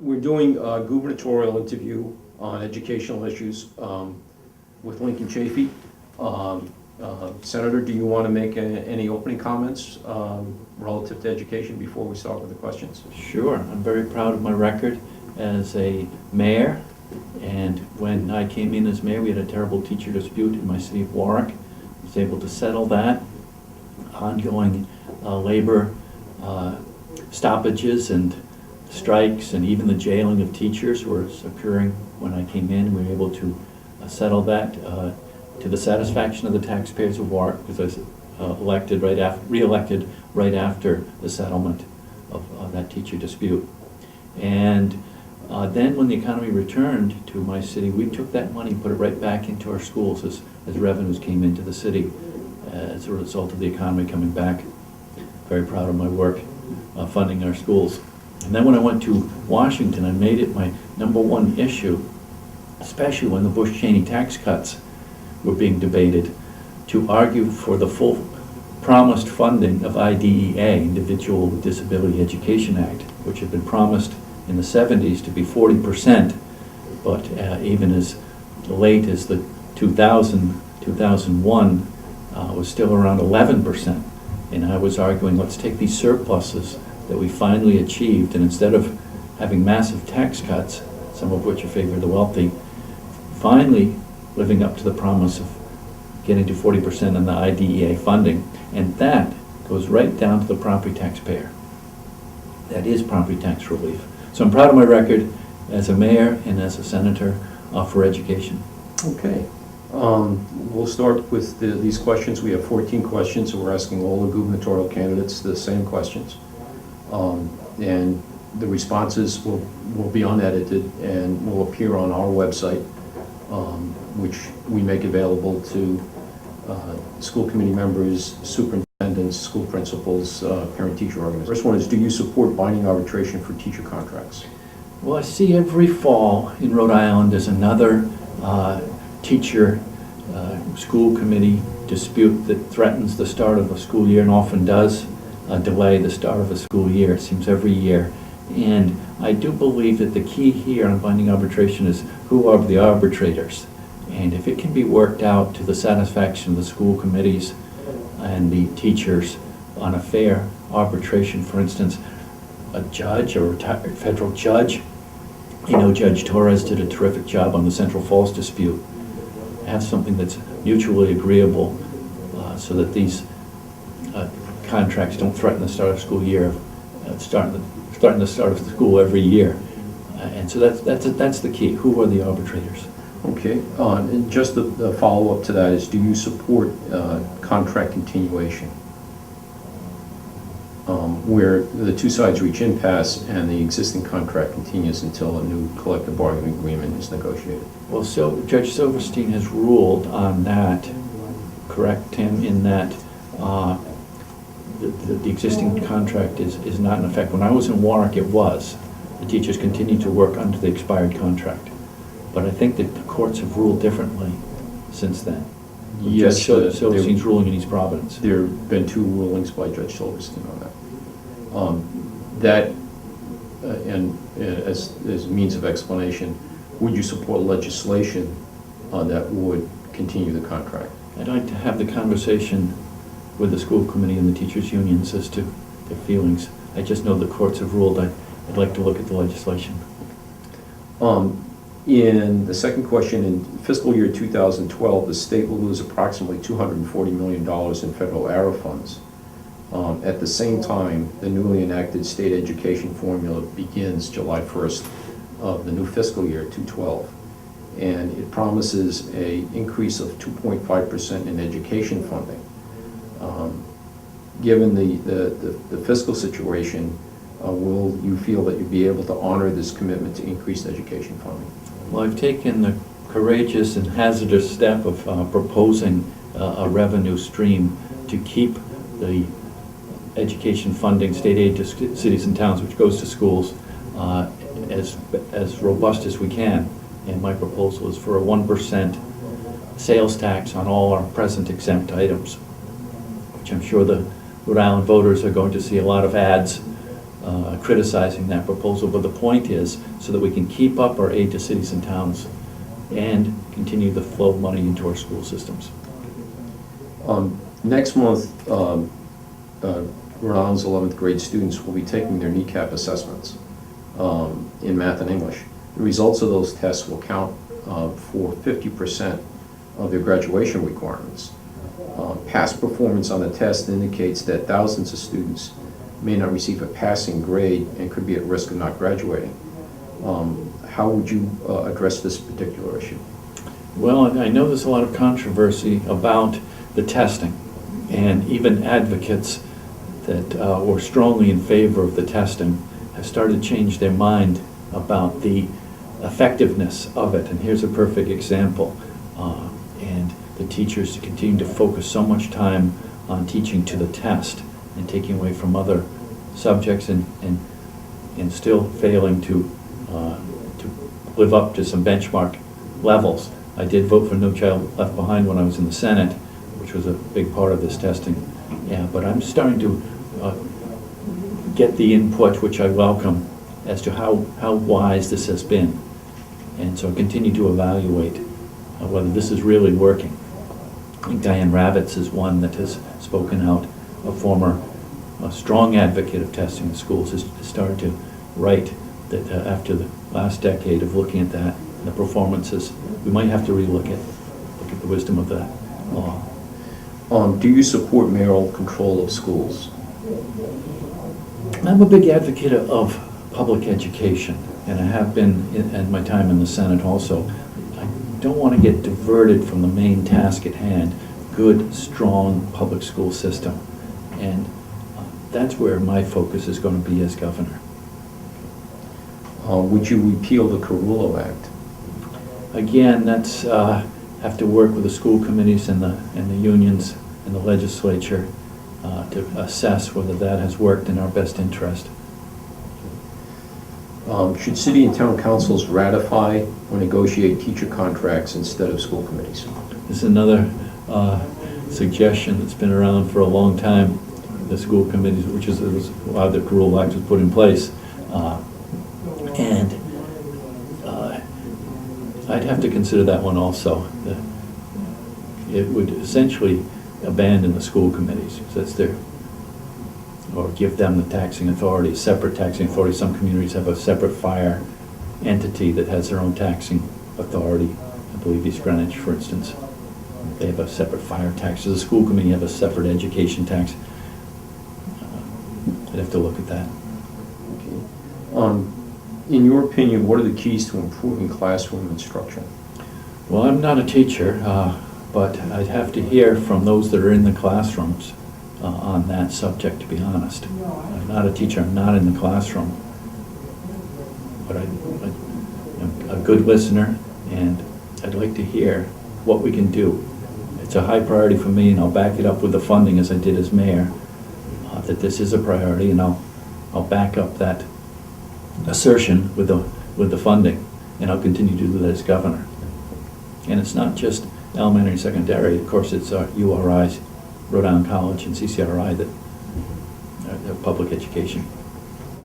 We're doing a gubernatorial interview on educational issues with Lincoln Chafee. Senator, do you want to make any opening comments relative to education before we start with the questions? Sure. I'm very proud of my record as a mayor, and when I came in as mayor, we had a terrible teacher dispute in my city of Warwick. I was able to settle that. Ongoing labor stoppages and strikes and even the jailing of teachers was occurring when I came in. We were able to settle that to the satisfaction of the taxpayers of Warwick, because I was re-elected right after the settlement of that teacher dispute. And then when the economy returned to my city, we took that money and put it right back into our schools as revenues came into the city as a result of the economy coming back. Very proud of my work funding our schools. And then when I went to Washington, I made it my #1 issue, especially when the Bush-Cheney tax cuts were being debated, to argue for the full promised funding of IDEA, Individual with Disability Education Act, which had been promised in the 70s to be 40%, but even as late as the 2001 was still around 11%. And I was arguing, let's take these surpluses that we finally achieved, and instead of having massive tax cuts, some of which favor the wealthy, finally living up to the promise of getting to 40% in the IDEA funding. And that goes right down to the property taxpayer. That is property tax relief. So I'm proud of my record as a mayor and as a senator for education. Okay. We'll start with these questions. We have 14 questions, so we're asking all the gubernatorial candidates the same questions. And the responses will be unedited and will appear on our website, which we make available to school committee members, superintendents, school principals, parent-teacher organizations. First one is, do you support binding arbitration for teacher contracts? Well, I see every fall in Rhode Island there's another teacher school committee dispute that threatens the start of a school year and often does delay the start of a school year. It seems every year. And I do believe that the key here on binding arbitration is who are the arbitrators. And if it can be worked out to the satisfaction of the school committees and the teachers on a fair arbitration, for instance, a judge, a retired federal judge, you know, Judge Torres did a terrific job on the Central Falls dispute. Have something that's mutually agreeable so that these contracts don't threaten the start of school year, starting the start of the school every year. And so that's the key. Who are the arbitrators? Okay, and just the follow-up to that is, do you support contract continuation, where the two sides reach impasse and the existing contract continues until a new collective bargaining agreement is negotiated? Well, so Judge Silverstein has ruled on that, correct, Tim, in that the existing contract is not in effect. When I was in Warwick, it was. The teachers continue to work under the expired contract. But I think that the courts have ruled differently since then. Yes, Judge Silverstein's ruling in East Providence. There have been 2 rulings by Judge Silverstein on that. And as a means of explanation, would you support legislation that would continue the contract? I'd like to have the conversation with the school committee and the teachers' unions as to their feelings. I just know the courts have ruled. I'd like to look at the legislation. In the second question, in fiscal year 2012, the state will lose approximately $240 million in federal ARRA funds. At the same time, the newly enacted state education formula begins July 1st of the new fiscal year, 2012. And it promises an increase of 2.5% in education funding. Given the fiscal situation, will you feel that you'll be able to honor this commitment to increased education funding? Well, I've taken the courageous and hazardous step of proposing a revenue stream to keep the education funding, state aid to cities and towns, which goes to schools, as robust as we can. And my proposal is for a 1% sales tax on all our present exempt items, which I'm sure the Rhode Island voters are going to see a lot of ads criticizing that proposal, but the point is so that we can keep up our aid to cities and towns and continue the flow of money into our school systems. Next month, Rhode Island's 11th grade students will be taking their kneecap assessments in math and English. The results of those tests will count for 50% of their graduation requirements. Past performance on the test indicates that thousands of students may not receive a passing grade and could be at risk of not graduating. How would you address this particular issue? Well, I know there's a lot of controversy about the testing, and even advocates that were strongly in favor of the testing have started to change their mind about the effectiveness of it. And here's a perfect example. And the teachers continue to focus so much time on teaching to the test and taking away from other subjects, and still failing to live up to some benchmark levels. I did vote for No Child Left Behind when I was in the Senate, which was a big part of this testing. Yeah, but I'm starting to get the input, which I welcome, as to how wise this has been. And so I continue to evaluate whether this is really working. I think Diane Ravitz is one that has spoken out, a former strong advocate of testing in schools, has started to write that after the last decade of looking at that, the performances, we might have to look at the wisdom of that law. Do you support mayoral control of schools? I'm a big advocate of public education, and I have been in my time in the Senate also. I don't want to get diverted from the main task at hand, good, strong public school system. And that's where my focus is going to be as governor. Would you repeal the Carullo Act? Again, that's have to work with the school committees and the unions and the legislature to assess whether that has worked in our best interest. Should city and town councils ratify or negotiate teacher contracts instead of school committees? This is another suggestion that's been around for a long time. The school committees, which is why the Carullo Act was put in place, and I'd have to consider that one also. It would essentially abandon the school committees, so that's their, or give them the taxing authority, separate taxing authority. Some communities have a separate fire entity that has their own taxing authority. I believe East Greenwich, for instance, they have a separate fire tax. Does the school committee have a separate education tax? I'd have to look at that. Okay. In your opinion, what are the keys to improving classroom instruction? Well, I'm not a teacher, but I'd have to hear from those that are in the classrooms on that subject, to be honest. I'm not a teacher, I'm not in the classroom, but I'm a good listener, and I'd like to hear what we can do. It's a high priority for me, and I'll back it up with the funding, as I did as mayor, that this is a priority, and I'll back up that assertion with the funding, and I'll continue to do that as governor. And it's not just elementary and secondary. Of course, it's URIs, Rhode Island College, and CCRI that are public education.